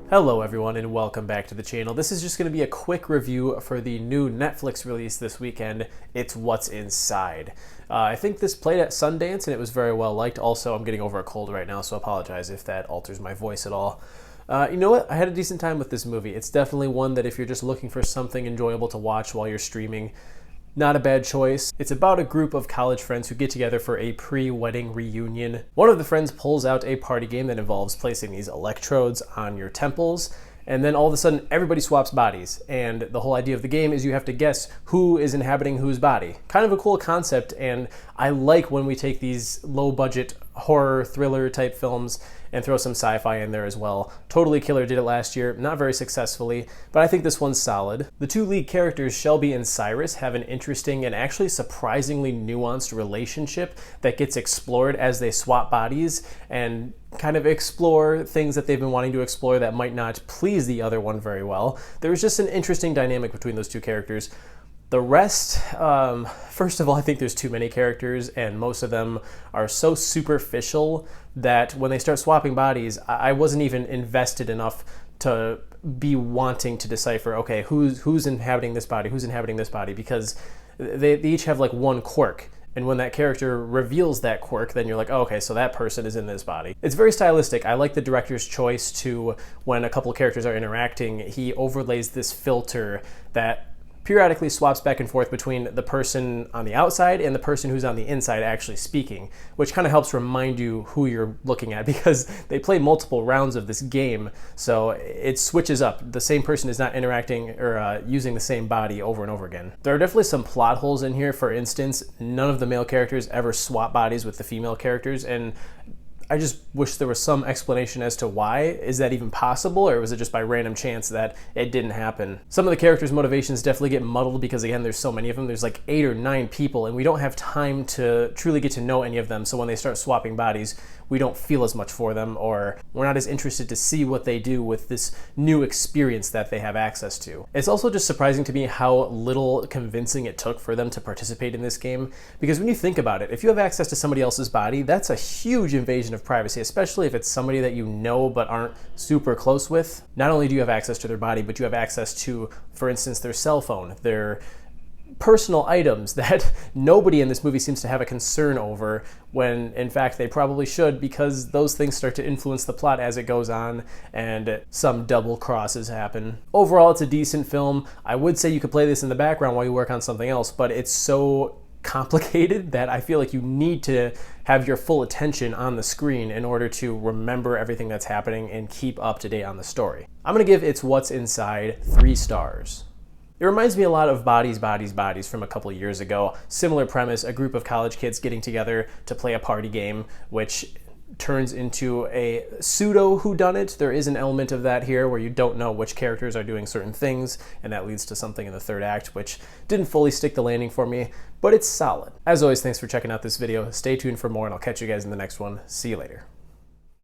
Hello everyone and welcome back to the channel. This is just going to be a quick review for the new Netflix release this weekend. It's What's Inside. I think this played at Sundance and it was very well liked. Also, I'm getting over a cold right now, so I apologize if that alters my voice at all. You know what? I had a decent time with this movie. It's definitely one that if you're just looking for something enjoyable to watch while you're streaming, not a bad choice. It's about a group of college friends who get together for a pre-wedding reunion. One of the friends pulls out a party game that involves placing these electrodes on your temples, and then all of a sudden everybody swaps bodies. And the whole idea of the game is you have to guess who is inhabiting whose body. Kind of a cool concept, and I like when we take these low-budget horror thriller type films and throw some sci-fi in there as well. Totally Killer did it last year, not very successfully, but I think this one's solid. The two lead characters, Shelby and Cyrus, have an interesting and actually surprisingly nuanced relationship that gets explored as they swap bodies and kind of explore things that they've been wanting to explore that might not please the other one very well. There's just an interesting dynamic between those two characters. The rest, first of all, I think there's too many characters, and most of them are so superficial that when they start swapping bodies, I wasn't even invested enough to be wanting to decipher, okay, who's inhabiting this body, who's inhabiting this body, because they each have like one quirk. And when that character reveals that quirk, then you're like, oh, okay, so that person is in this body. It's very stylistic. I like the director's choice to, when a couple characters are interacting, he overlays this filter that periodically swaps back and forth between the person on the outside and the person who's on the inside actually speaking, which kind of helps remind you who you're looking at because they play multiple rounds of this game, so it switches up. The same person is not interacting or using the same body over and over again. There are definitely some plot holes in here. For instance, none of the male characters ever swap bodies with the female characters, and I just wish there was some explanation as to why. Is that even possible, or was it just by random chance that it didn't happen? Some of the characters' motivations definitely get muddled because, again, there's so many of them. There's like 8 or 9 people, and we don't have time to truly get to know any of them, so when they start swapping bodies, we don't feel as much for them, or we're not as interested to see what they do with this new experience that they have access to. It's also just surprising to me how little convincing it took for them to participate in this game, because when you think about it, if you have access to somebody else's body, that's a huge invasion of privacy, especially if it's somebody that you know but aren't super close with. Not only do you have access to their body, but you have access to, for instance, their cell phone, their personal items that nobody in this movie seems to have a concern over, when in fact they probably should, because those things start to influence the plot as it goes on and some double crosses happen. Overall, it's a decent film. I would say you could play this in the background while you work on something else, but it's so complicated that I feel like you need to have your full attention on the screen in order to remember everything that's happening and keep up to date on the story. I'm gonna give It's What's Inside 3 stars. It reminds me a lot of Bodies, Bodies, Bodies from a couple of years ago. Similar premise, a group of college kids getting together to play a party game, which turns into a pseudo whodunit. There is an element of that here where you don't know which characters are doing certain things, and that leads to something in the third act, which didn't fully stick the landing for me, but it's solid. As always, thanks for checking out this video. Stay tuned for more, and I'll catch you guys in the next one. See you later.